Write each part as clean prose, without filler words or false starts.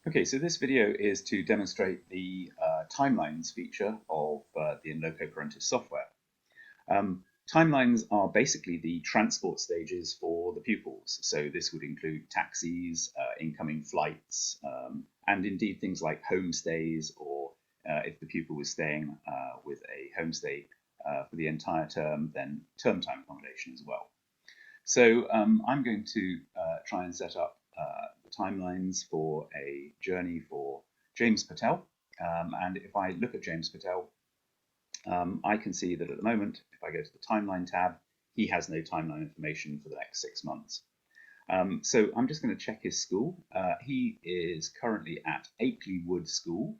Okay, so this video is to demonstrate the timelines feature of the In Loco Parentis software. Timelines are basically the transport stages for the pupils. So this would include taxis, incoming flights, and indeed things like homestays, or if the pupil was staying with a homestay for the entire term, then term time accommodation as well. So I'm going to try and set up the timelines for a journey for James Patel. And if I look at James Patel, I can see that at the moment, if I go to the timeline tab, he has no timeline information for the next 6 months. So I'm just going to check his school. He is currently at Akeley Wood School.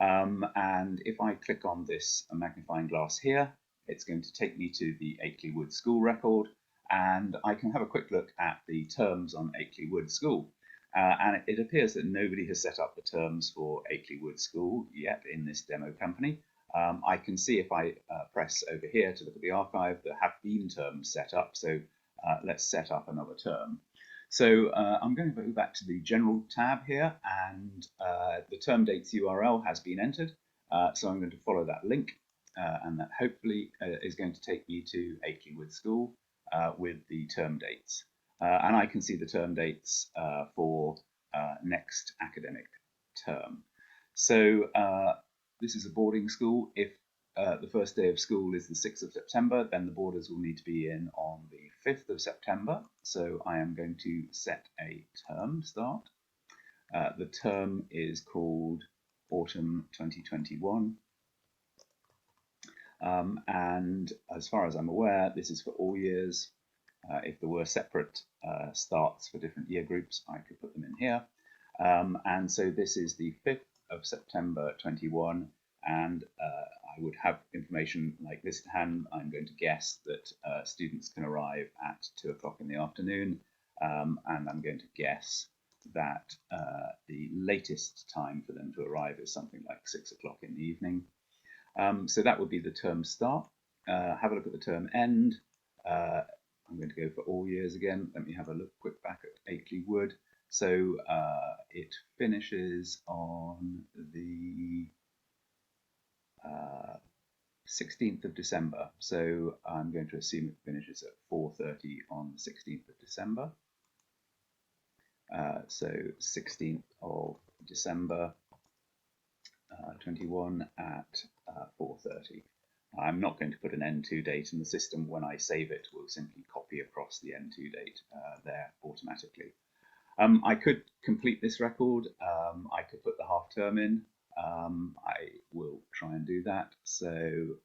And if I click on this magnifying glass here, it's going to take me to the Akeley Wood School record. And I can have a quick look at the terms on Akeley Wood School. And it appears that nobody has set up the terms for Akeley Wood School yet in this demo company. I can see if I press over here to look at the archive, there have been terms set up. So let's set up another term. So I'm going to go back to the General tab here, and the term dates URL has been entered. So I'm going to follow that link, and that hopefully is going to take me to Akeley Wood School with the term dates. And I can see the term dates for next academic term. So this is a boarding school. If the first day of school is the 6th of September, then the boarders will need to be in on the 5th of September. So I am going to set a term start. The term is called Autumn 2021. And as far as I'm aware, this is for all years. If there were separate starts for different year groups, I could put them in here. And so this is the 5th of September 21, and I would have information like this at hand. I'm going to guess that students can arrive at 2 o'clock in the afternoon, and I'm going to guess that the latest time for them to arrive is something like 6 o'clock in the evening. So that would be the term start. Have a look at the term end. I'm going to go for all years again. Let me have a look quick back at Akeley Wood. So it finishes on the 16th of December. So I'm going to assume it finishes at 4:30 on the 16th of December. So 16th of December 21 at 4:30. I'm not going to put an N2 date in the system. When I save it, will simply copy across the N2 date there automatically. I could complete this record. I could put the half term in. I will try and do that. So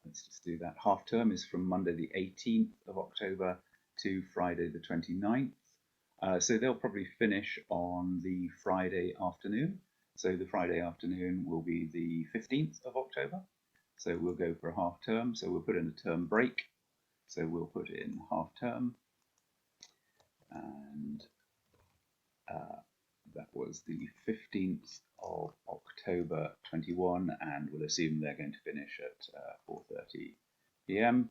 let's just do that. Half term is from Monday the 18th of October to Friday the 29th. So they'll probably finish on the Friday afternoon. So the Friday afternoon will be the 15th of October. So we'll go for a half term. So we'll put in a term break. So we'll put in half term. And that was the 15th of October 21, and we'll assume they're going to finish at 4:30 p.m.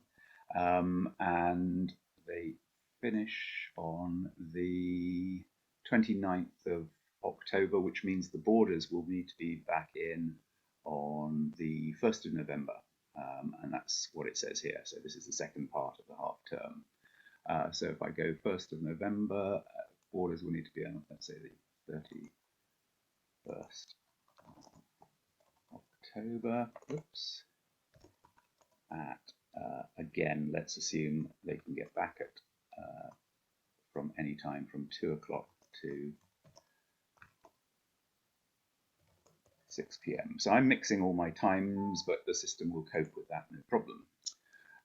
And they finish on the 29th of October, which means the boarders will need to be back in on the 1st of November. And that's what it says here. So this is the second part of the half term. So if I go 1st of November, boarders will need to be on, let's say, the 31st of October. Oops. At, again, let's assume they can get back at from any time from 2 o'clock to 6 p.m. So I'm mixing all my times, but the system will cope with that, no problem.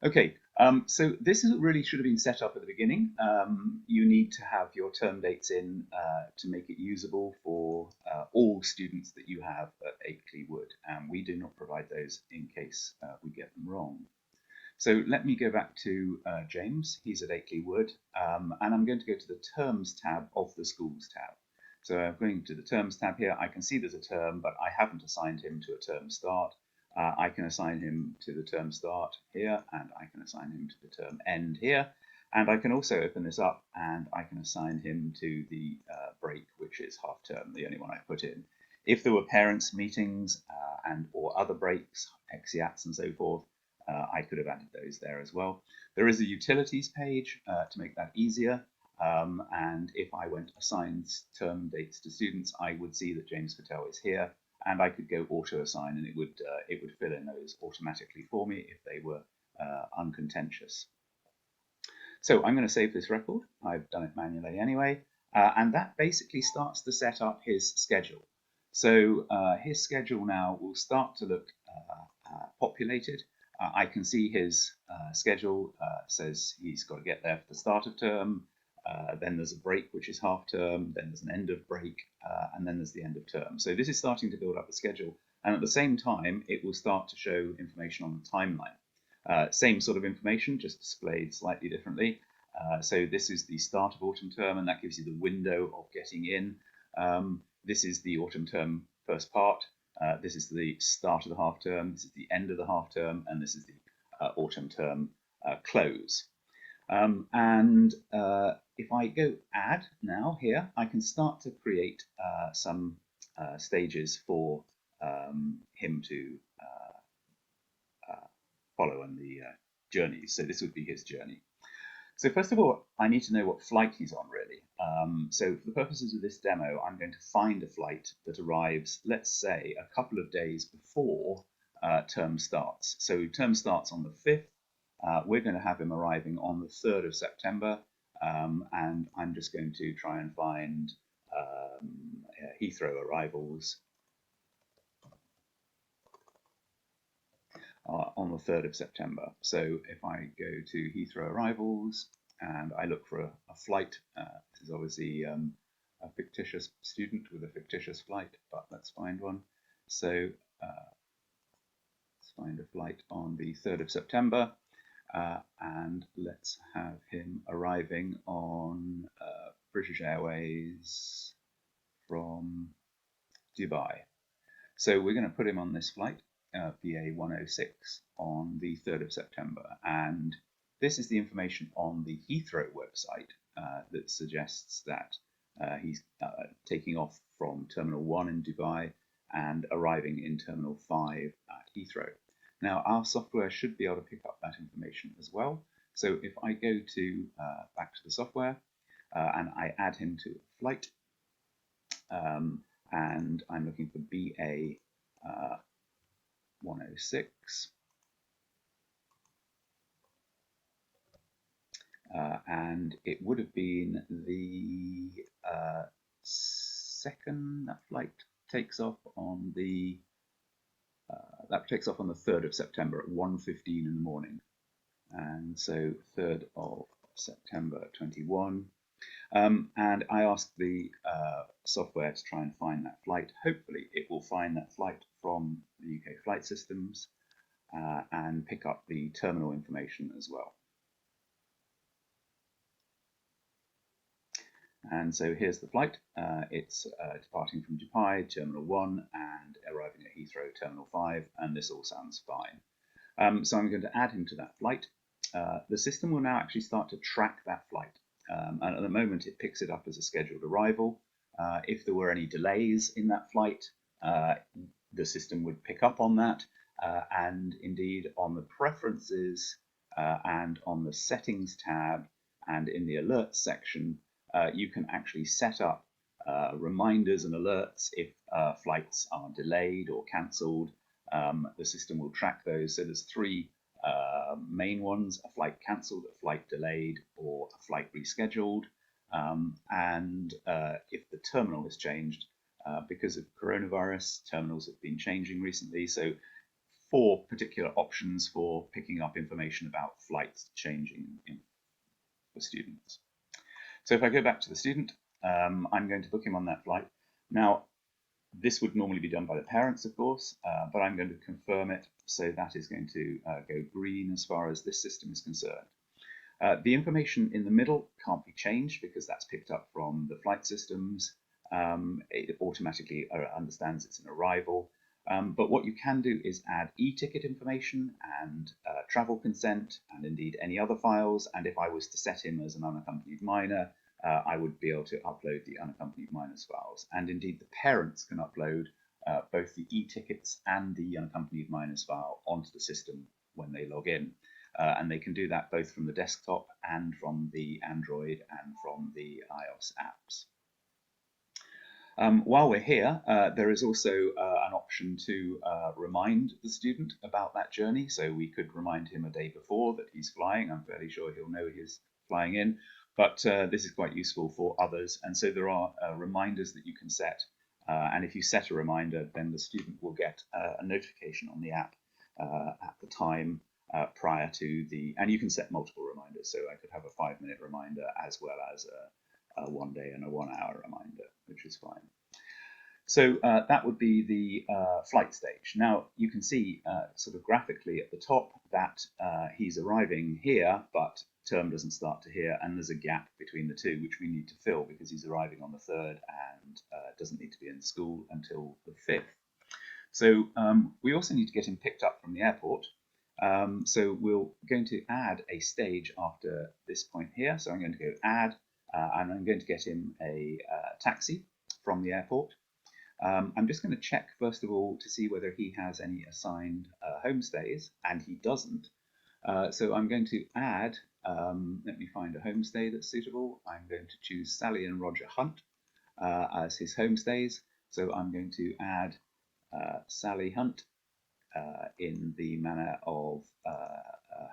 Okay, so this really should have been set up at the beginning. You need to have your term dates in to make it usable for all students that you have at Akeley Wood, and we do not provide those in case we get them wrong. So let me go back to James. He's at Akeley Wood, and I'm going to go to the Terms tab of the Schools tab. So I'm going to the Terms tab here. I can see there's a term, but I haven't assigned him to a term start. I can assign him to the term start here, and I can assign him to the term end here. And I can also open this up and I can assign him to the break, which is half term, the only one I put in. If there were parents' meetings and or other breaks, exeats and so forth, I could have added those there as well. There is a utilities page to make that easier. And if I went assign term dates to students, I would see that James Patel is here, and I could go auto assign, and it would fill in those automatically for me if they were uncontentious. So I'm going to save this record. I've done it manually anyway, and that basically starts to set up his schedule. So his schedule now will start to look populated. I can see his schedule says he's got to get there for the start of term, then there's a break, which is half term, then there's an end of break, and then there's the end of term. So this is starting to build up the schedule, and at the same time, it will start to show information on the timeline. Same sort of information, just displayed slightly differently. So this is the start of autumn term, and that gives you the window of getting in. This is the autumn term first part. This is the start of the half term, this is the end of the half term, and this is the autumn term close. If I go add now here, I can start to create some stages for him to follow on the journey. So this would be his journey. So first of all, I need to know what flight he's on, really. So for the purposes of this demo, I'm going to find a flight that arrives, let's say, a couple of days before term starts. So term starts on the 5th. We're going to have him arriving on the 3rd of September, and I'm just going to try and find Heathrow arrivals on the 3rd of September. So if I go to Heathrow arrivals and I look for a flight, this is obviously a fictitious student with a fictitious flight, but let's find one. So let's find a flight on the 3rd of September, and let's have him arriving on British Airways from Dubai. So we're going to put him on this flight, BA 106, on the 3rd of September. And this is the information on the Heathrow website that suggests that he's taking off from Terminal 1 in Dubai and arriving in Terminal 5 at Heathrow. Now, our software should be able to pick up that information as well. So if I go to back to the software and I add him to a flight, and I'm looking for BA 106, and it would have been the second. That flight takes off on the 3rd of September at 1:15 in the morning, and so 3rd of September 21. And I asked the software to try and find that flight. Hopefully it will find that flight from the UK flight systems and pick up the terminal information as well. And so here's the flight. It's departing from Dubai, Terminal 1, and arriving at Heathrow, Terminal 5, and this all sounds fine. So I'm going to add him to that flight. The system will now actually start to track that flight. And at the moment, it picks it up as a scheduled arrival. If there were any delays in that flight, the system would pick up on that. And indeed, on the preferences and on the settings tab and in the alerts section, you can actually set up reminders and alerts if flights are delayed or cancelled. The system will track those. So there's three main ones: a flight cancelled, a flight delayed, or a flight rescheduled. And if the terminal has changed, because of coronavirus, terminals have been changing recently. So 4 particular options for picking up information about flights changing for students. So if I go back to the student, I'm going to book him on that flight. Now, this would normally be done by the parents, of course, but I'm going to confirm it. So that is going to go green as far as this system is concerned. The information in the middle can't be changed because that's picked up from the flight systems. It automatically understands it's an arrival. But what you can do is add e-ticket information and travel consent and indeed any other files. And if I was to set him as an unaccompanied minor, I would be able to upload the unaccompanied minors files. And indeed the parents can upload both the e-tickets and the unaccompanied minors file onto the system when they log in. And they can do that both from the desktop and from the Android and from the iOS apps. While we're here, there is also an option to remind the student about that journey. So we could remind him a day before that he's flying. I'm fairly sure he'll know he's flying in, but this is quite useful for others. And so there are reminders that you can set. And if you set a reminder, then the student will get a notification on the app at the time prior to the, and you can set multiple reminders. So I could have a 5-minute reminder as well as a 1 day and a 1 hour reminder, which is fine. So that would be the flight stage. Now you can see sort of graphically at the top that he's arriving here, but term doesn't start to here, and there's a gap between the two which we need to fill because he's arriving on the 3rd and doesn't need to be in school until the 5th. So we also need to get him picked up from the airport. So we're going to add a stage after this point here. So I'm going to go add, and I'm going to get him a taxi from the airport. I'm just going to check first of all to see whether he has any assigned homestays, and he doesn't. So I'm going to add, let me find a homestay that's suitable. I'm going to choose Sally and Roger Hunt as his homestays. So I'm going to add Sally Hunt in the manner of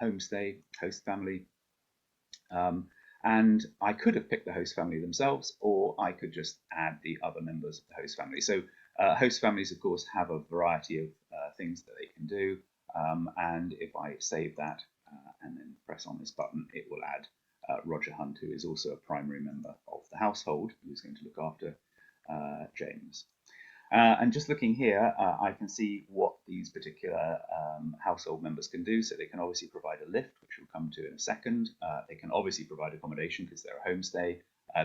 homestay, host family. And I could have picked the host family themselves, or I could just add the other members of the host family. So host families, of course, have a variety of things that they can do. And if I save that and then press on this button, it will add Roger Hunt, who is also a primary member of the household, who's going to look after James. And just looking here, I can see what these particular household members can do. So they can obviously provide a lift, which we'll come to in a second. They can obviously provide accommodation because they're a homestay.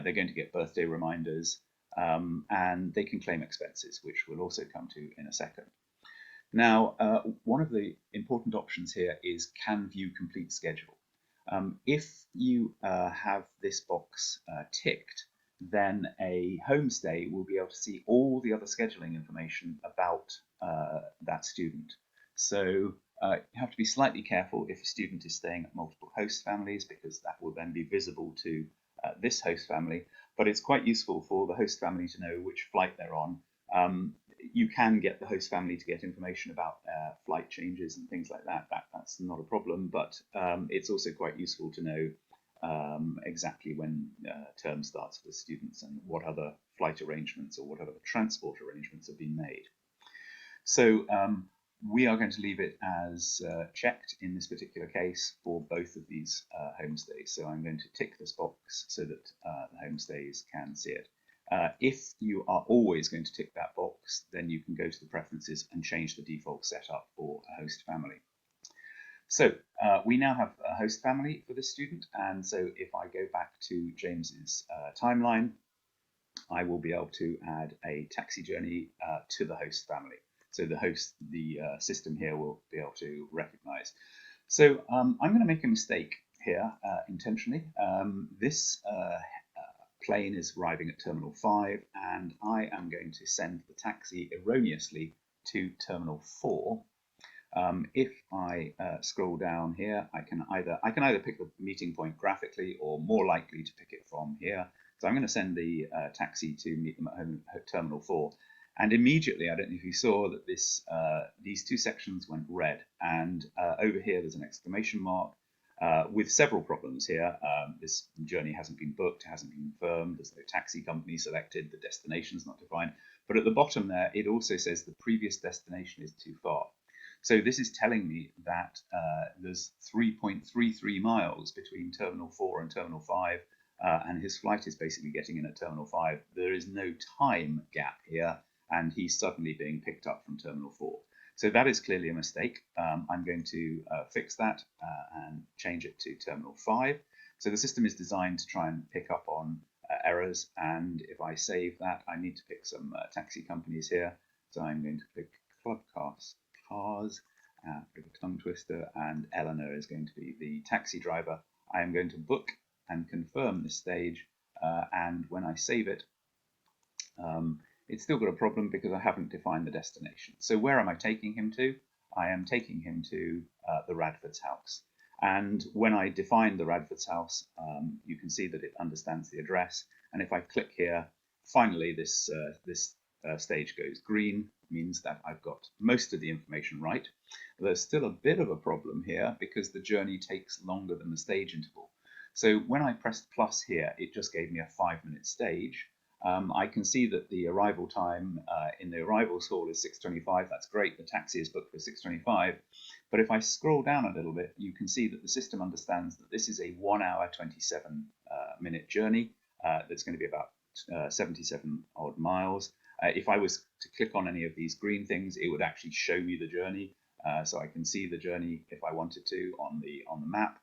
They're going to get birthday reminders, and they can claim expenses, which we'll also come to in a second. Now, one of the important options here is can view complete schedule. If you have this box ticked, then a homestay will be able to see all the other scheduling information about that student. So you have to be slightly careful if a student is staying at multiple host families, because that will then be visible to this host family. But it's quite useful for the host family to know which flight they're on. You can get the host family to get information about flight changes and things like that. That's not a problem, but it's also quite useful to know exactly when term starts for the students and what other flight arrangements or what other transport arrangements have been made. So we are going to leave it as checked in this particular case for both of these homestays. So I'm going to tick this box so that the homestays can see it. If you are always going to tick that box, then you can go to the preferences and change the default setup for a host family. So we now have a host family for this student, and so if I go back to James's timeline, I will be able to add a taxi journey to the host family. So the system here will be able to recognize. So I'm going to make a mistake here intentionally. This plane is arriving at Terminal 5, and I am going to send the taxi erroneously to Terminal 4. If I scroll down here, I can either pick the meeting point graphically, or more likely to pick it from here. So I'm going to send the taxi to meet them at home at Terminal 4. And immediately, I don't know if you saw that these two sections went red, and over here there's an exclamation mark with several problems here. This journey hasn't been booked, hasn't been confirmed, there's no taxi company selected, the destination's not defined. But at the bottom there, it also says the previous destination is too far. So this is telling me that there's 3.33 miles between Terminal 4 and Terminal 5, and his flight is basically getting in at Terminal 5. There is no time gap here, and he's suddenly being picked up from Terminal 4. So that is clearly a mistake. I'm going to fix that and change it to Terminal 5. So the system is designed to try and pick up on errors, and if I save that, I need to pick some taxi companies here. So I'm going to club cars, with a tongue twister, and Eleanor is going to be the taxi driver. I am going to book and confirm this stage, and when I save it, it's still got a problem because I haven't defined the destination. So where am I taking him to? I am taking him to the Radford's house. And when I define the Radford's house, you can see that it understands the address. And if I click here, finally this stage goes green, means that I've got most of the information right. There's still a bit of a problem here because the journey takes longer than the stage interval. So when I pressed plus here, it just gave me a 5-minute stage. I can see that the arrival time in the arrivals hall is 6:25. That's great. The taxi is booked for 6:25. But if I scroll down a little bit, you can see that the system understands that this is a 1 hour 27 minute journey. That's going to be about 77 odd miles. If I was to click on any of these green things, it would actually show me the journey. So I can see the journey if I wanted to on the map.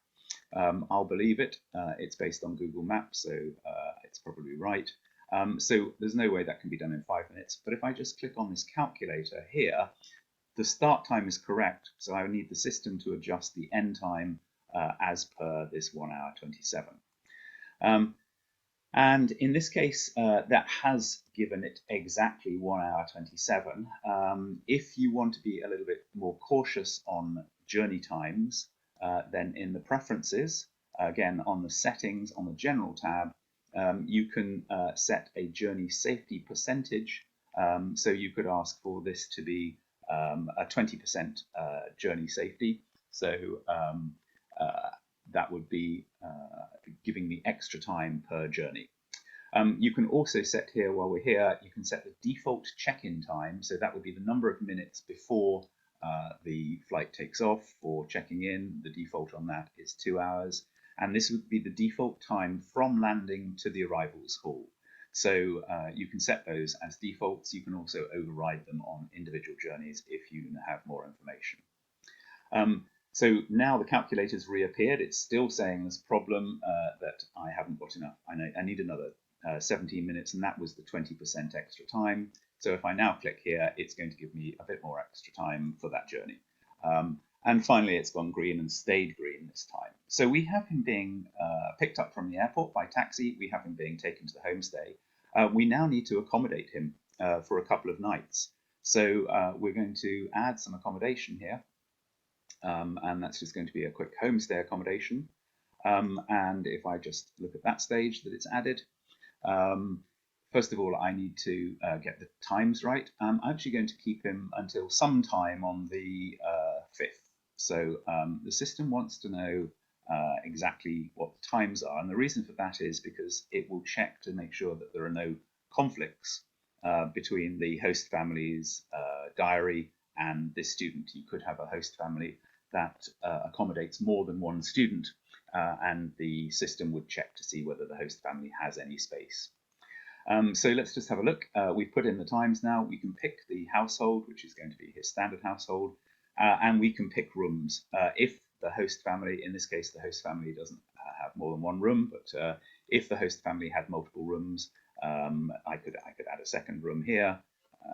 I'll believe it. It's based on Google Maps, so it's probably right. So there's no way that can be done in 5 minutes. But if I just click on this calculator here, the start time is correct. So I need the system to adjust the end time as per this 1 hour 27. And in this case, that has given it exactly 1 hour 27. If you want to be a little bit more cautious on journey times, then in the preferences, again on the settings on the general tab, you can set a journey safety percentage. So you could ask for this to be a 20% journey safety. So that would be giving me extra time per journey. You can also set here, while we're here, you can set the default check-in time. So that would be the number of minutes before the flight takes off for checking in. The default on that is 2 hours. And this would be the default time from landing to the arrivals hall. So you can set those as defaults. You can also override them on individual journeys if you have more information. So now the calculator's reappeared. It's still saying there's a problem that I haven't got enough. I need another 17 minutes, and that was the 20% extra time. So if I now click here, it's going to give me a bit more extra time for that journey. And finally, it's gone green and stayed green this time. So we have him being picked up from the airport by taxi. We have him being taken to the homestay. We now need to accommodate him for a couple of nights. So we're going to add some accommodation here. And that's just going to be a quick homestay accommodation. And if I just look at that stage that it's added, first of all, I need to get the times right. I'm actually going to keep him until sometime on the 5th. So the system wants to know exactly what the times are. And the reason for that is because it will check to make sure that there are no conflicts between the host family's diary and this student. You could have a host family that accommodates more than one student, and the system would check to see whether the host family has any space. So let's just have a look. We've put in the times now. We can pick the household, which is going to be his standard household, and we can pick rooms. If the host family, in this case, the host family doesn't have more than one room, but if the host family had multiple rooms, I could add a second room here.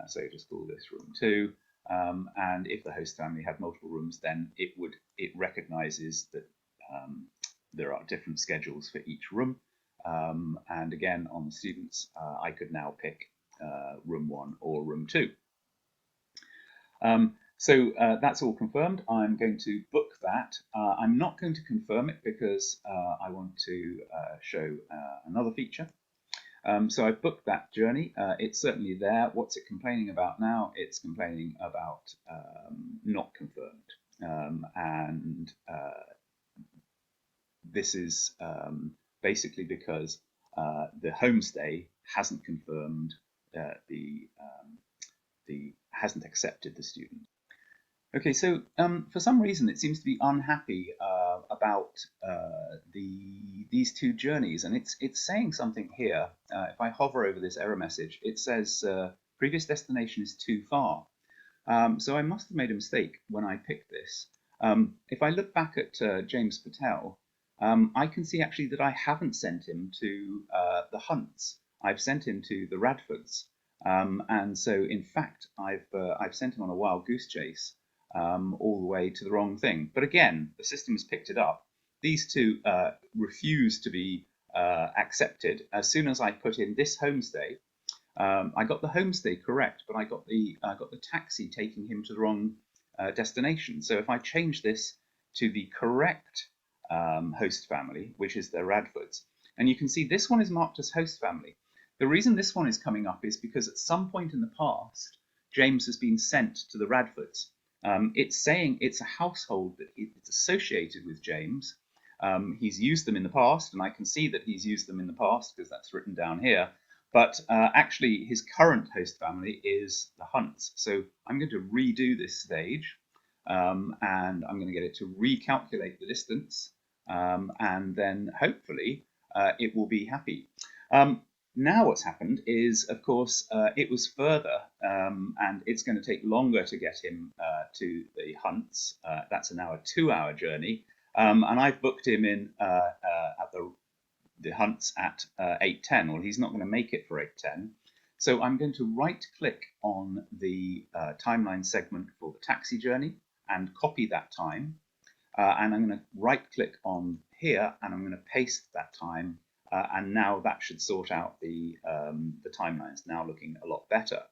So just call this room 2. And if the host family had multiple rooms, then it recognizes that there are different schedules for each room. And again, on the students, I could now pick room 1 or room 2. So that's all confirmed. I'm going to book that. I'm not going to confirm it because I want to show another feature. So I've booked that journey. It's certainly there. What's it complaining about now? It's complaining about not confirmed. And this is basically because the homestay hasn't confirmed hasn't accepted the student. Okay, so for some reason it seems to be unhappy about these two journeys, and it's saying something here. If I hover over this error message, it says previous destination is too far. So I must have made a mistake when I picked this. If I look back at James Patel, I can see actually that I haven't sent him to the Hunts. I've sent him to the Radfords. And so, in fact, I've sent him on a wild goose chase all the way to the wrong thing. But again, the system has picked it up. These two refuse to be accepted. As soon as I put in this homestay, I got the homestay correct, but I got the taxi taking him to the wrong destination. So if I change this to the correct host family, which is the Radfords, and you can see this one is marked as host family. The reason this one is coming up is because at some point in the past, James has been sent to the Radfords. It's saying it's a household that it's associated with James. He's used them in the past, and I can see that he's used them in the past because that's written down here. But actually, his current host family is the Hunts. So I'm going to redo this stage, and I'm going to get it to recalculate the distance, and then hopefully it will be happy. Now what's happened is, of course, it was further, and it's going to take longer to get him to the Hunts. That's now a 2-hour journey, and I've booked him in at the Hunts at 8:10. Well, he's not going to make it for 8:10. So I'm going to right-click on the timeline segment for the taxi journey and copy that time. And I'm going to right-click on here, and I'm going to paste that time. And now that should sort out the timelines. Now looking a lot better.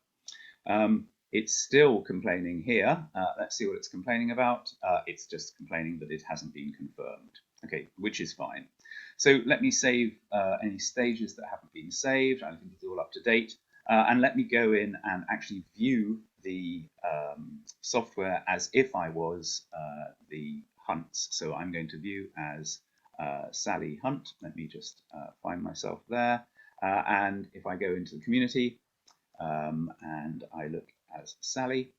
It's still complaining here. Let's see what it's complaining about. It's just complaining that it hasn't been confirmed. Okay, which is fine. So let me save any stages that haven't been saved. I think it's all up to date. And let me go in and actually view the software as if I was the Hunts. So I'm going to view as Sally Hunt. Let me just find myself there. And if I go into the community and I look as Sally,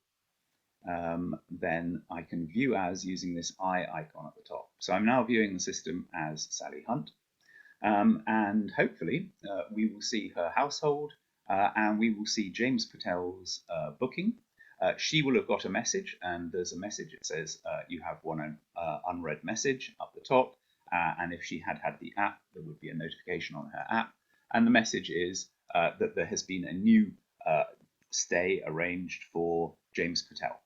then I can view as using this eye icon at the top. So I'm now viewing the system as Sally Hunt. And hopefully we will see her household and we will see James Patel's booking. She will have got a message, and there's a message that says you have one unread message up the top. And if she had had the app, there would be a notification on her app. And the message is that there has been a new stay arranged for James Patel.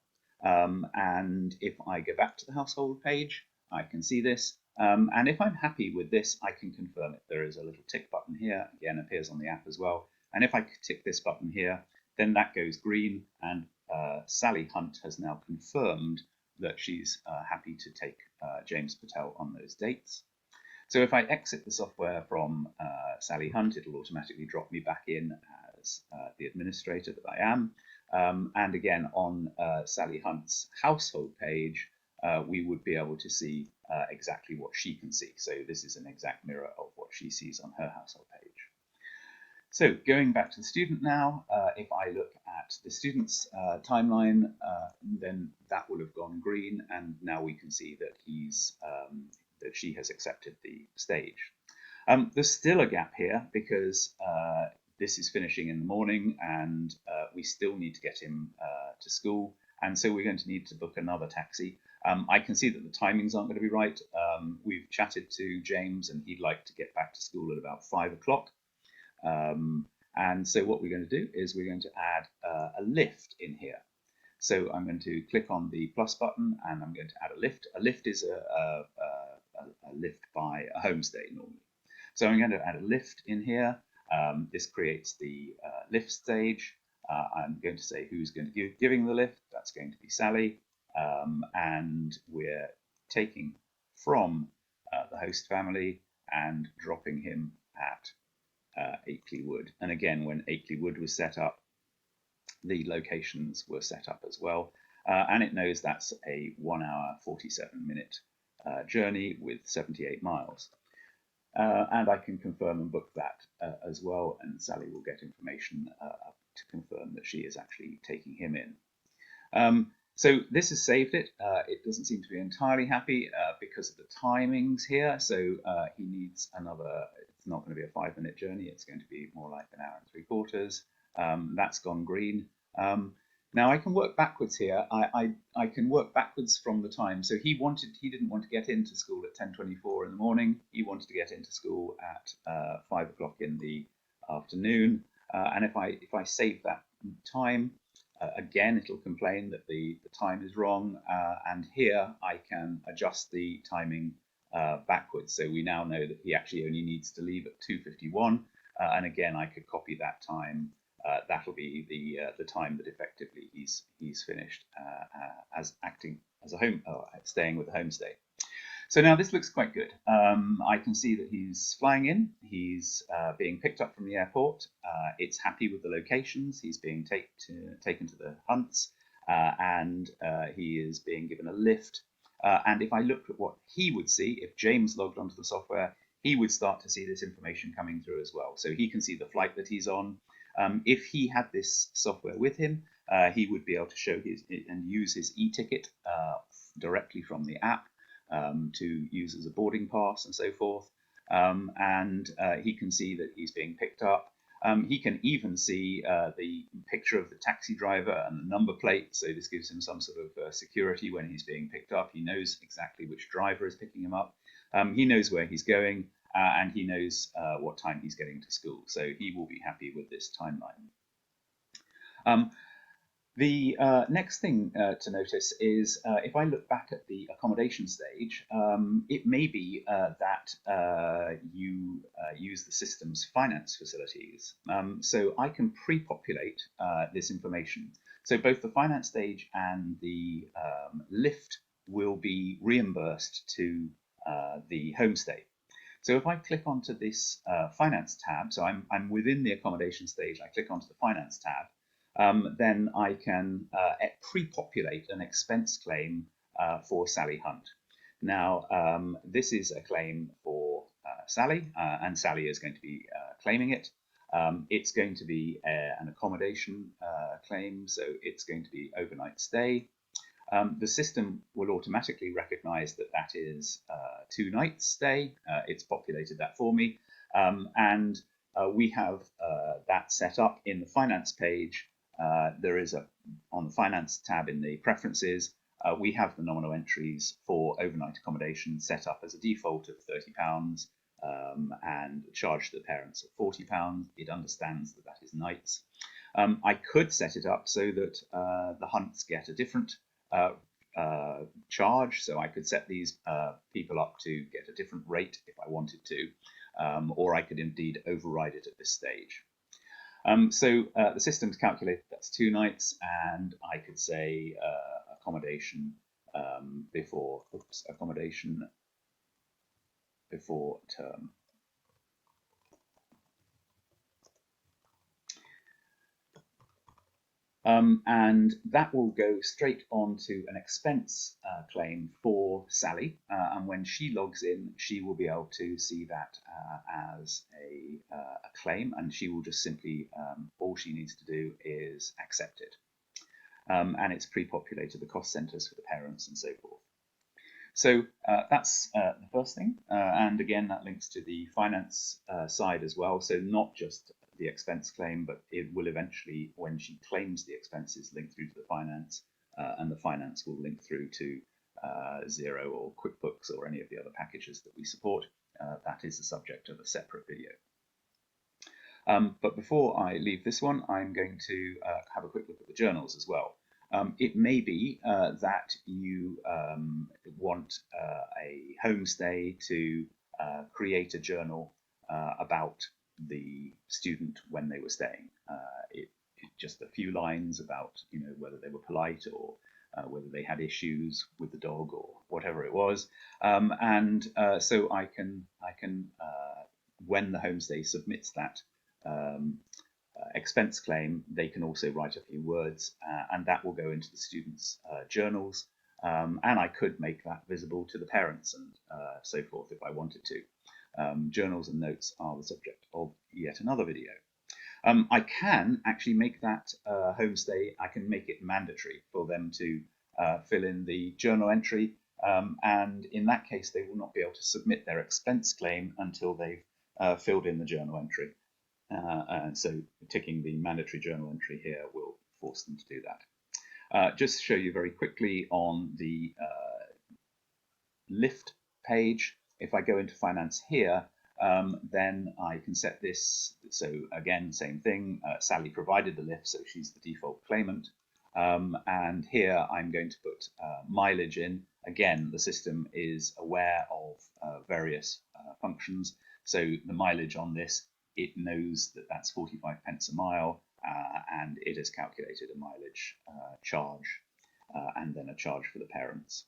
And if I go back to the household page, I can see this. And if I'm happy with this, I can confirm it. There is a little tick button here, again appears on the app as well. And if I tick this button here, then that goes green, and Sally Hunt has now confirmed that she's happy to take James Patel on those dates. So if I exit the software from Sally Hunt, it'll automatically drop me back in as the administrator that I am. And again, on Sally Hunt's household page, we would be able to see exactly what she can see. So this is an exact mirror of what she sees on her household page. So going back to the student now, if I look at the student's timeline, then that will have gone green, and now we can see that that she has accepted the stage. There's still a gap here because this is finishing in the morning, and we still need to get him to school, and so we're going to need to book another taxi. I can see that the timings aren't going to be right. We've chatted to James, and he'd like to get back to school at about 5 o'clock. And so what we're going to do is we're going to add a lift in here. So I'm going to click on the plus button, and I'm going to add a lift. A lift is a lift by a homestay normally. So I'm going to add a lift in here. This creates the lift stage. I'm going to say who's going to be giving the lift. That's going to be Sally. And we're taking from the host family and dropping him at Akeley Wood. And again, when Akeley Wood was set up, the locations were set up as well. And it knows that's a 1 hour, 47-minute journey with 78 miles. And I can confirm and book that as well. And Sally will get information to confirm that she is actually taking him in. So this has saved it. It doesn't seem to be entirely happy because of the timings here. So he needs another, it's not going to be a 5-minute journey. It's going to be more like 1 hour and 3/4. That's gone green. Now I can work backwards here. I can work backwards from the time. So he didn't want to get into school at 10:24 in the morning. He wanted to get into school at 5 o'clock in the afternoon. And if I save that time, again, it'll complain that the time is wrong. And here I can adjust the timing backwards. So we now know that he actually only needs to leave at 2:51. And again, I could copy that time. That'll be the time that effectively he's finished as acting as a home, staying with the homestay. So now this looks quite good. I can see that he's flying in. He's being picked up from the airport. It's happy with the locations. He's being taken to the hunts, and he is being given a lift. And if I looked at what he would see, if James logged onto the software, he would start to see this information coming through as well. So he can see the flight that he's on. If he had this software with him, he would be able to show his and use his e-ticket directly from the app. To use as a boarding pass and so forth. And he can see that he's being picked up. He can even see the picture of the taxi driver and the number plate, so this gives him some sort of security when he's being picked up. He knows exactly which driver is picking him up. He knows where he's going, and he knows what time he's getting to school, so he will be happy with this timeline. The next thing to notice is if I look back at the accommodation stage, it may be that you use the system's finance facilities. So I can pre-populate this information. So both the finance stage and the lift will be reimbursed to the homestay. So if I click onto this finance tab, so I'm within the accommodation stage, I click onto the finance tab, then I can pre-populate an expense claim for Sally Hunt. Now, this is a claim for Sally, and Sally is going to be claiming it. It's going to be an accommodation claim, so it's going to be overnight stay. The system will automatically recognize that that is 2 nights stay. It's populated that for me, and we have that set up in the finance page. There is on the finance tab in the preferences, we have the nominal entries for overnight accommodation set up as a default of £30 and charge to the parents of £40. It understands that that is nights. I could set it up so that the Hunts get a different charge, so I could set these people up to get a different rate if I wanted to, or I could indeed override it at this stage. So the system's calculated that's 2 nights, and I could say accommodation accommodation before term. And that will go straight onto an expense claim for Sally. And when she logs in, she will be able to see that as a claim, and she will just simply, all she needs to do is accept it. And it's pre-populated the cost centers for the parents and so forth. So that's the first thing. And again, that links to the finance side as well. So not just the expense claim, but it will eventually, when she claims the expenses, link through to the finance, and the finance will link through to Xero or QuickBooks or any of the other packages that we support. That is the subject of a separate video. But before I leave this one, I'm going to have a quick look at the journals as well. It may be that you want a homestay to create a journal about the student when they were staying. Just a few lines about, whether they were polite or whether they had issues with the dog or whatever it was. So I can when the homestay submits that expense claim, they can also write a few words, and that will go into the students' journals. And I could make that visible to the parents and so forth if I wanted to. Journals and notes are the subject of yet another video. I can actually make that homestay, I can make it mandatory for them to fill in the journal entry, and in that case they will not be able to submit their expense claim until they've filled in the journal entry. And so ticking the mandatory journal entry here will force them to do that. Just to show you very quickly on the lift page, if I go into finance here, then I can set this. So again, same thing. Sally provided the lift, so she's the default claimant. And here I'm going to put mileage in. Again, the system is aware of various functions. So the mileage on this, it knows that that's 45 pence a mile, and it has calculated a mileage charge and then a charge for the parents.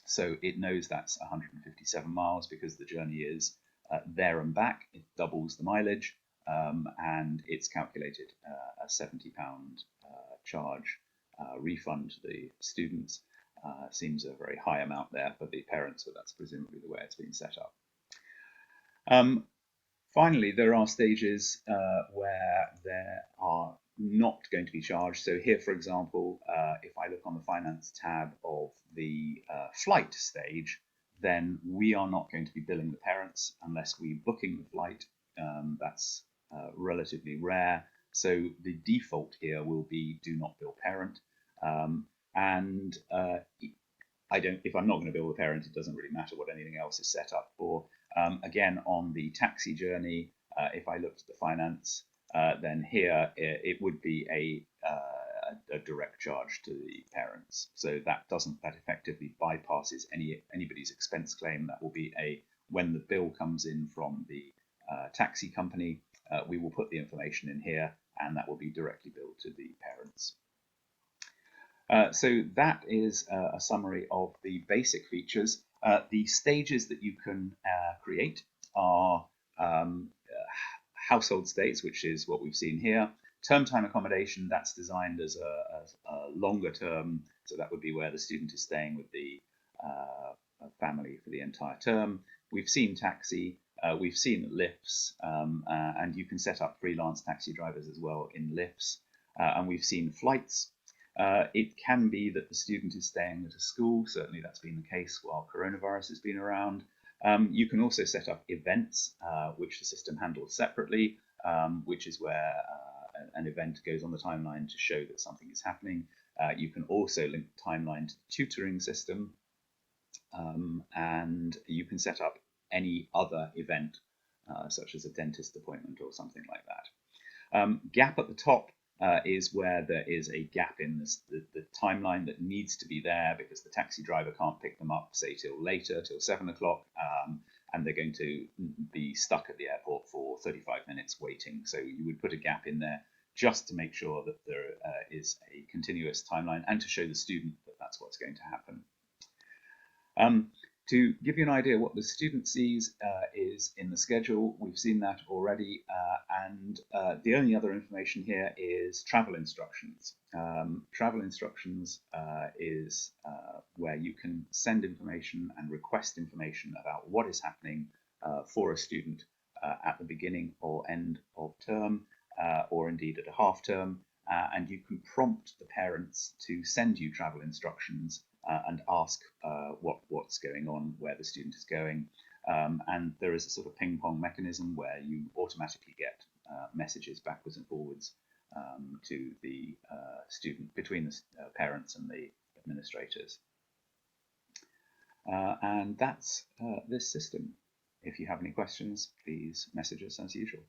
So it knows that's 157 miles because the journey is there and back. It doubles the mileage, and it's calculated a £70 charge refund to the students. Seems a very high amount there for the parents, but that's presumably the way it's been set up. Finally, there are stages where there are not going to be charged. So here, for example, if I look on the finance tab of the flight stage, then we are not going to be billing the parents unless we're booking the flight. That's relatively rare. So the default here will be do not bill parent. If I'm not going to bill the parent, it doesn't really matter what anything else is set up for. Again, on the taxi journey, if I looked at the finance, then here it would be a direct charge to the parents. So that effectively bypasses anybody's expense claim. That will be when the bill comes in from the taxi company, we will put the information in here, and that will be directly billed to the parents. So that is a summary of the basic features. The stages that you can create are household stays, which is what we've seen here. Term time accommodation, that's designed as a longer term, so that would be where the student is staying with the family for the entire term. We've seen taxi, we've seen lifts, and you can set up freelance taxi drivers as well in lifts. And we've seen flights. It can be that the student is staying at a school. Certainly that's been the case while coronavirus has been around. You can also set up events, which the system handles separately, which is where an event goes on the timeline to show that something is happening. You can also link the timeline to the tutoring system, and you can set up any other event, such as a dentist appointment or something like that. Gap at the top is where there is a gap in the timeline that needs to be there because the taxi driver can't pick them up, say, till later, till 7 o'clock, and they're going to be stuck at the airport for 35 minutes waiting. So you would put a gap in there just to make sure that there is a continuous timeline and to show the student that that's what's going to happen. To give you an idea what the student sees is in the schedule, we've seen that already, and the only other information here is travel instructions. Travel instructions is where you can send information and request information about what is happening for a student at the beginning or end of term, or indeed at a half term, and you can prompt the parents to send you travel instructions and ask what's going on, where the student is going. And there is a sort of ping pong mechanism where you automatically get messages backwards and forwards to the student, between the parents and the administrators. And that's this system. If you have any questions, please message us as usual.